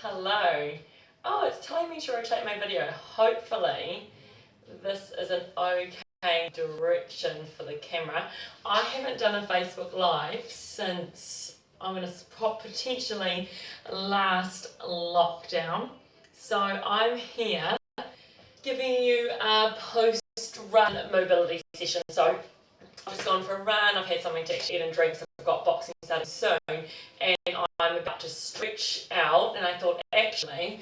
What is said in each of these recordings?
Hello. Oh, it's telling me to rotate my video. Hopefully this is an okay direction for the camera. I haven't done a Facebook Live since I'm going to potentially last lockdown. So I'm here giving you a post-run mobility session. So I've just gone for a run, I've had something to actually eat and drink, so I've got boxing starting soon, and I'm about to stretch out, and I thought, actually,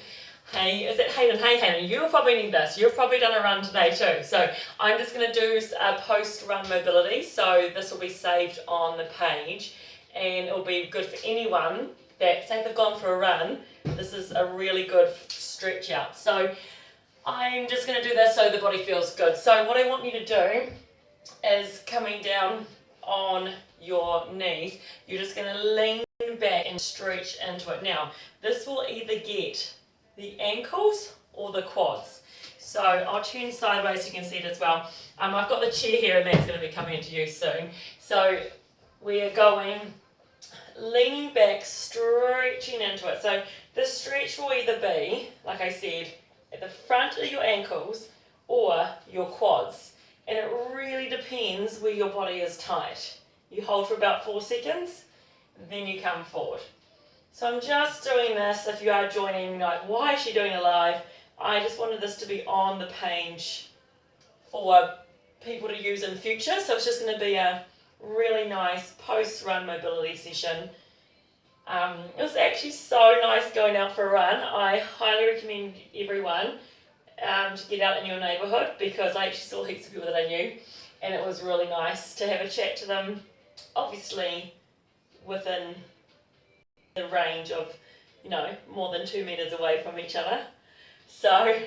hey, is it Hayden? Hey Hayden, you'll probably need this. You've probably done a run today too. So I'm just going to do a post-run mobility, so this will be saved on the page, and it'll be good for anyone that, say they've gone for a run, this is a really good stretch out. So I'm just going to do this so the body feels good. So what I want you to do is coming down on your knees, you're just going to lean back and stretch into it. Now, this will either get the ankles or the quads. So I'll turn sideways so you can see it as well. I've got the chair here and that's going to be coming into use soon. So we're going leaning back, stretching into it. So the stretch will either be, like I said, at the front of your ankles or your quads. And it really depends where your body is tight. You hold for about 4 seconds, then you come forward. So I'm just doing this. If you are joining, like, why is she doing a live? I just wanted this to be on the page for people to use in future. So it's just going to be a really nice post-run mobility session. It was actually so nice going out for a run. I highly recommend everyone to get out in your neighbourhood, because I actually saw heaps of people that I knew, and it was really nice to have a chat to them, obviously within the range of, more than 2 meters away from each other. So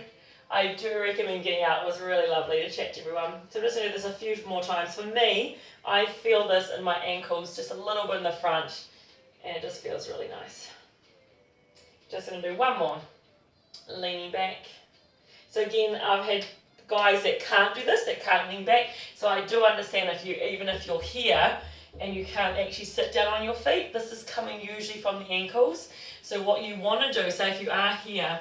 I do recommend getting out. It was really lovely to chat to everyone. So I'm just going to do this a few more times. For me, I feel this in my ankles, just a little bit in the front, and it just feels really nice. Just going to do one more. Leaning back. So again, I've had guys that can't do this, that can't lean back. So I do understand even if you're here and you can't actually sit down on your feet, this is coming usually from the ankles. So what you want to do, say if you are here,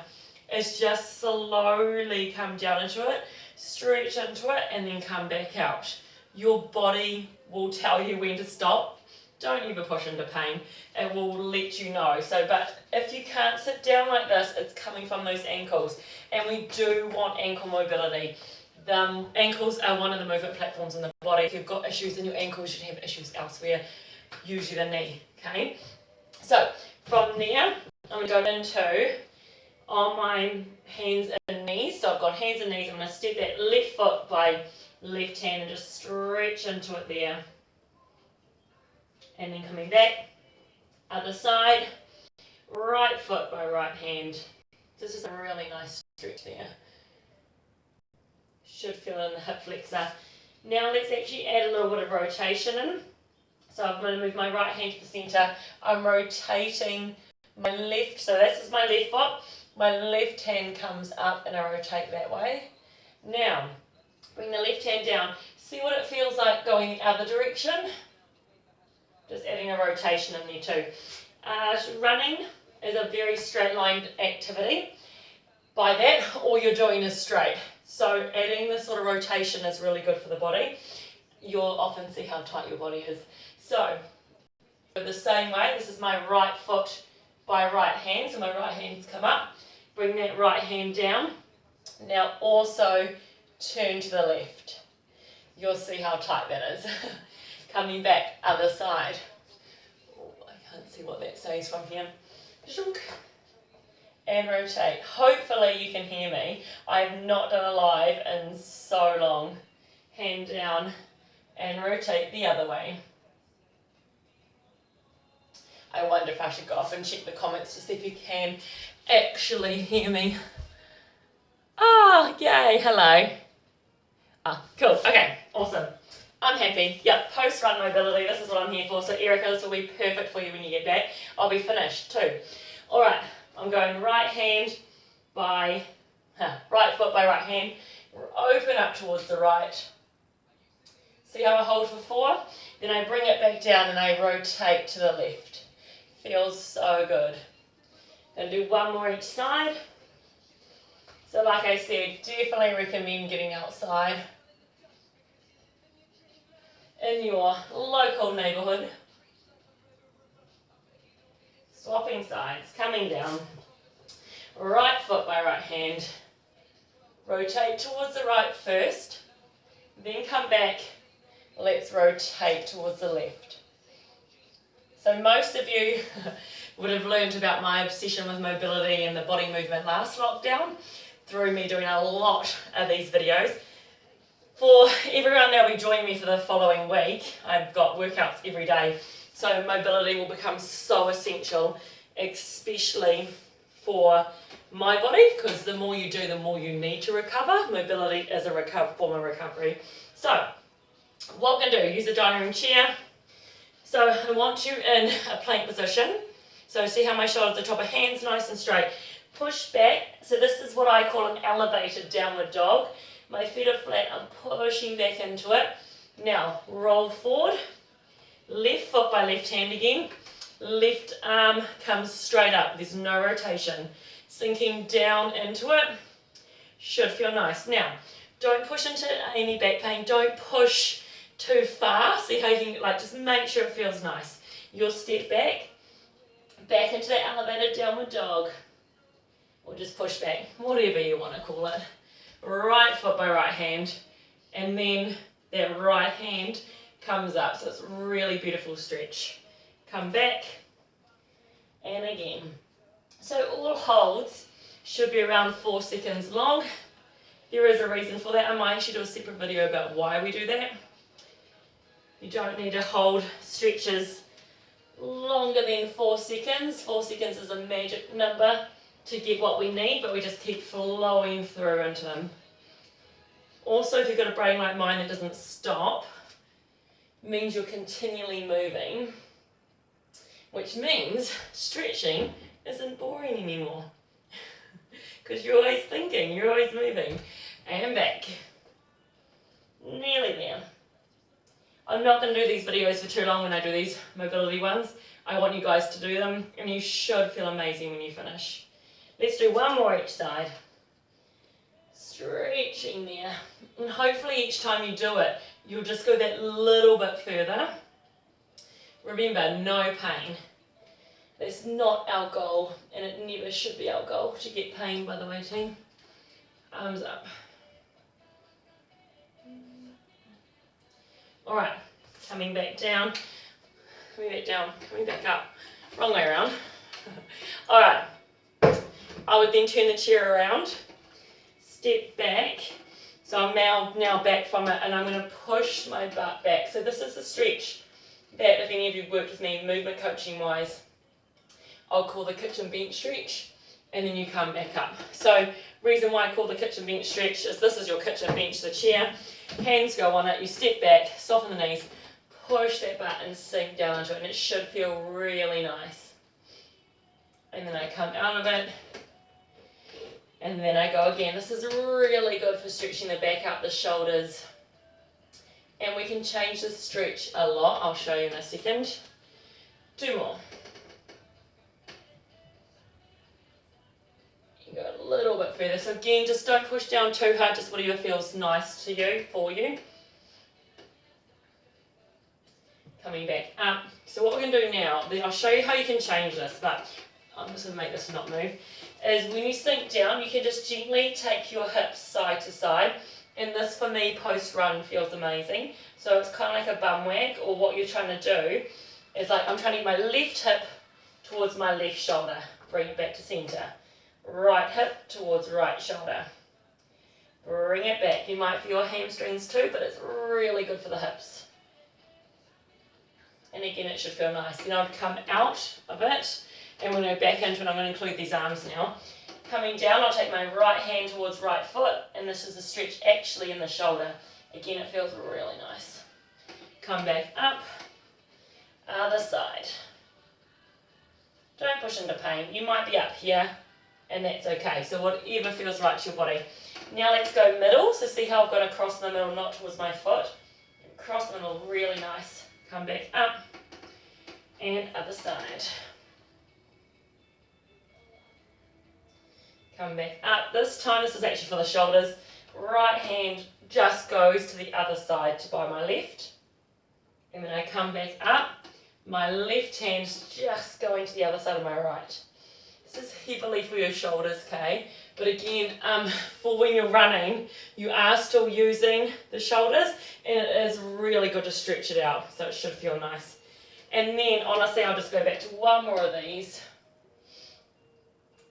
is just slowly come down into it, stretch into it, and then come back out. Your body will tell you when to stop. Don't ever push into pain. It will let you know. But if you can't sit down like this, it's coming from those ankles. And we do want ankle mobility. The ankles are one of the movement platforms in the body. If you've got issues in your ankles, you should have issues elsewhere, usually the knee. Okay? So from there, I'm going to go into on my hands and knees. So I've got hands and knees. I'm going to step that left foot by left hand and just stretch into it there. And then coming back, other side, right foot by right hand. This is a really nice stretch there. Should feel in the hip flexor. Now let's actually add a little bit of rotation in. So I'm going to move my right hand to the centre. I'm rotating my left, so this is my left foot. My left hand comes up and I rotate that way. Now, bring the left hand down. See what it feels like going the other direction? Just adding a rotation in there too. Running is a very straight line activity. By that, all you're doing is straight. So adding this sort of rotation is really good for the body. You'll often see how tight your body is. So, the same way, this is my right foot by right hand. So my right hand's come up. Bring that right hand down. Now also turn to the left. You'll see how tight that is. Coming back, other side. Oh, I can't see what that says from here. And rotate. Hopefully you can hear me. I have not done a live in so long. Hand down and rotate the other way. I wonder if I should go off and check the comments to see if you can actually hear me. Oh, yay, hello. Cool, okay, awesome. I'm happy. Yep, post-run mobility, this is what I'm here for. So Erica, this will be perfect for you when you get back. I'll be finished too. Alright, I'm going right foot by right hand. Open up towards the right. See how I hold for 4? Then I bring it back down and I rotate to the left. Feels so good. Gonna do one more each side. So like I said, definitely recommend getting outside in your local neighbourhood. Swapping sides, coming down. Right foot by right hand. Rotate towards the right first. Then come back. Let's rotate towards the left. So most of you would have learned about my obsession with mobility and the body movement last lockdown through me doing a lot of these videos. For everyone that will be joining me for the following week, I've got workouts every day, so mobility will become so essential, especially for my body, because the more you do, the more you need to recover. Mobility is a form of recovery. So what we're going to do, use the dining room chair. So I want you in a plank position. So see how my shoulders are top of hands, nice and straight. Push back. So this is what I call an elevated downward dog. My feet are flat, I'm pushing back into it. Now roll forward. Left foot by left hand again. Left arm comes straight up. There's no rotation. Sinking down into it. Should feel nice. Now, don't push into any back pain. Don't push too far. See how you can, just make sure it feels nice. You'll step back into that elevated downward dog. Or just push back, whatever you want to call it. Right foot by right hand. And then that right hand comes up. So it's a really beautiful stretch. Come back. And again. So all holds should be around 4 seconds long. There is a reason for that. I might actually do a separate video about why we do that. You don't need to hold stretches longer than 4 seconds. 4 seconds is a magic number to get what we need, but we just keep flowing through into them. Also, if you've got a brain like mine that doesn't stop, it means you're continually moving, which means stretching isn't boring anymore. Because you're always thinking, you're always moving. And back. Nearly there. I'm not going to do these videos for too long when I do these mobility ones. I want you guys to do them, and you should feel amazing when you finish. Let's do one more each side. Stretching there. And hopefully each time you do it, you'll just go that little bit further. Remember, no pain. That's not our goal, and it never should be our goal to get pain, by the way, team. Arms up. Alright, coming back down, coming back up. Wrong way around. Alright, I would then turn the chair around, step back. So I'm now back from it, and I'm going to push my butt back. So this is the stretch that, if any of you have worked with me movement coaching wise, I'll call the kitchen bench stretch, and then you come back up. So reason why I call the kitchen bench stretch is this is your kitchen bench, the chair. Hands go on it, you step back, soften the knees, push that butt and sink down into it, and it should feel really nice. And then I come out of it, and then I go again. This is really good for stretching the back up, the shoulders. And we can change the stretch a lot. I'll show you in a second. 2 more. You go a little bit further. So again, just don't push down too hard, just whatever feels nice to you, for you. Coming back up. So what we're going to do now, then I'll show you how you can change this, but I'm just going to make this not move, is when you sink down, you can just gently take your hips side to side. And this, for me, post-run feels amazing. So it's kind of like a bum wag, or what you're trying to do is I'm trying to get my left hip towards my left shoulder. Bring it back to centre. Right hip towards right shoulder. Bring it back. You might feel your hamstrings too, but it's really good for the hips. And again, it should feel nice. Then I'll come out of it, and when we're back into it, I'm going to include these arms now. Coming down, I'll take my right hand towards right foot, and this is a stretch actually in the shoulder. Again, it feels really nice. Come back up, other side. Don't push into pain. You might be up here, and that's okay. So whatever feels right to your body. Now let's go middle. So see how I've got to cross in the middle, not towards my foot. Cross the middle, really nice. Come back up, and other side. come back up. This time, this is actually for the shoulders. Right hand just goes to the other side by my left. And then I come back up. My left hand's just going to the other side of my right. This is heavily for your shoulders, okay? But again, for when you're running, you are still using the shoulders, and it is really good to stretch it out, so it should feel nice. And then, honestly, I'll just go back to one more of these,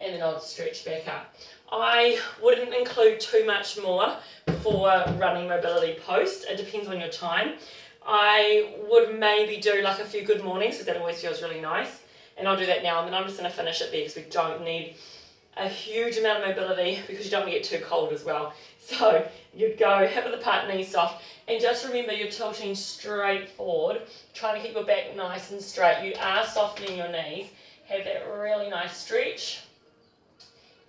and then I'll stretch back up. I wouldn't include too much more for running mobility post. It depends on your time. I would maybe do like a few good mornings, because that always feels really nice. And I'll do that now, and then I'm just going to finish it there, because we don't need a huge amount of mobility, because you don't want to get too cold as well. So you'd go hip of the part, knees soft, and just remember you're tilting straight forward, trying to keep your back nice and straight. You are softening your knees, have that really nice stretch,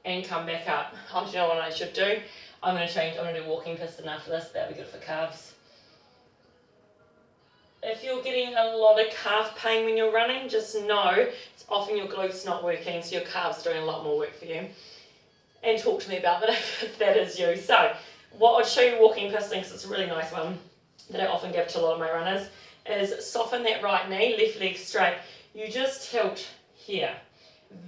and come back up. Oh, do you know what I should do? I'm going to do walking piston after this. That'll be good for calves. If you're getting a lot of calf pain when you're running, just know it's often your glutes not working, so your calves are doing a lot more work for you. And talk to me about that if that is you. So, what I'd show you walking piston, because it's a really nice one that I often give to a lot of my runners, is soften that right knee, left leg straight. You just tilt here.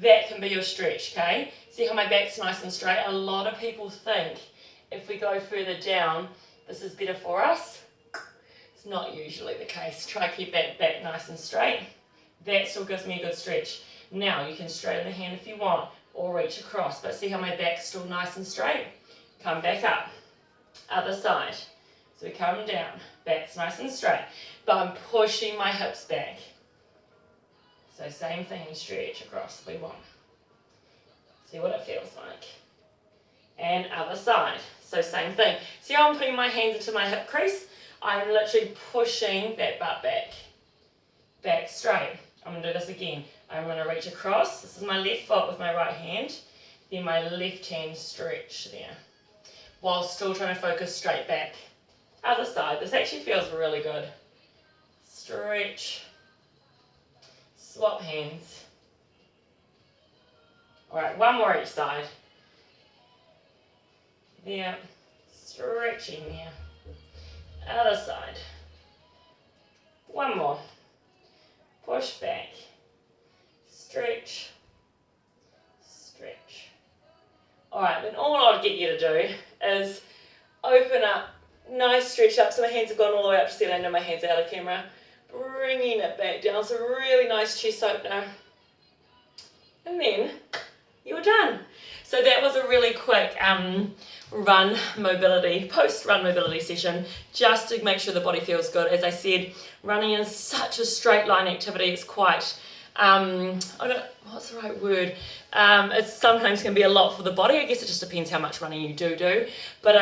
That can be your stretch, okay? See how my back's nice and straight? A lot of people think if we go further down, this is better for us. Not usually the case. Try to keep that back nice and straight. That still gives me a good stretch. Now you can straighten the hand if you want, or reach across, but see how my back's still nice and straight? Come back up. Other side. So we come down, back's nice and straight, but I'm pushing my hips back. So same thing, stretch across if we want. See what it feels like. And other side. So same thing. See how I'm putting my hands into my hip crease? I'm literally pushing that butt back. Back straight. I'm going to do this again. I'm going to reach across. This is my left foot with my right hand. Then my left hand stretch there. While still trying to focus straight back. Other side. This actually feels really good. Stretch. Swap hands. Alright, one more each side. There. Stretching there. Other side. One more. Push back. Stretch. Stretch. Alright, then all I'll get you to do is open up. Nice stretch up. So my hands have gone all the way up to the ceiling and my hands out of camera. Bringing it back down. So really nice chest opener. And then you're done. So that was a really quick post-run mobility session, just to make sure the body feels good. As I said, running is such a straight line activity. It's quite, what's the right word? It sometimes can be a lot for the body. I guess it just depends how much running you do. But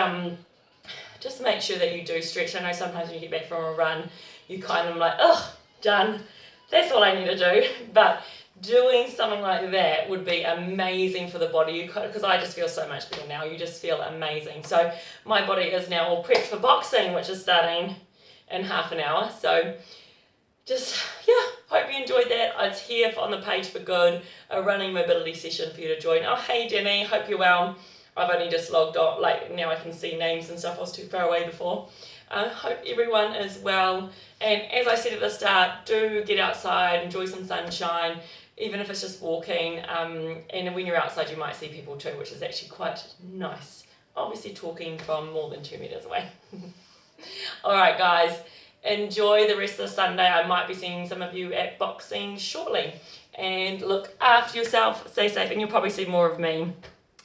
just make sure that you do stretch. I know sometimes when you get back from a run, you kind of like, oh, done. That's all I need to do. But doing something like that would be amazing for the body, because I just feel so much better now. You just feel amazing. So my body is now all prepped for boxing, which is starting in half an hour. So just, hope you enjoyed that. It's here on the page for good, a running mobility session for you to join. Oh, hey Denny, hope you're well. I've only just logged on, now I can see names and stuff. I was too far away before. Hope everyone is well. And as I said at the start, do get outside, enjoy some sunshine, even if it's just walking. And when you're outside, you might see people too, which is actually quite nice. Obviously talking from more than 2 meters away. All right, guys, enjoy the rest of the Sunday. I might be seeing some of you at boxing shortly. And look after yourself, stay safe, and you'll probably see more of me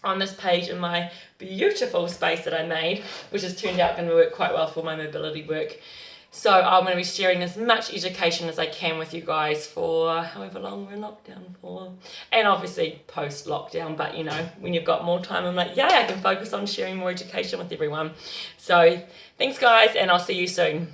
on this page in my beautiful space that I made, which has turned out going to work quite well for my mobility work. So I'm going to be sharing as much education as I can with you guys for however long we're in lockdown for. And obviously post-lockdown, but you know, when you've got more time, I'm like, yay, I can focus on sharing more education with everyone. So thanks guys, and I'll see you soon.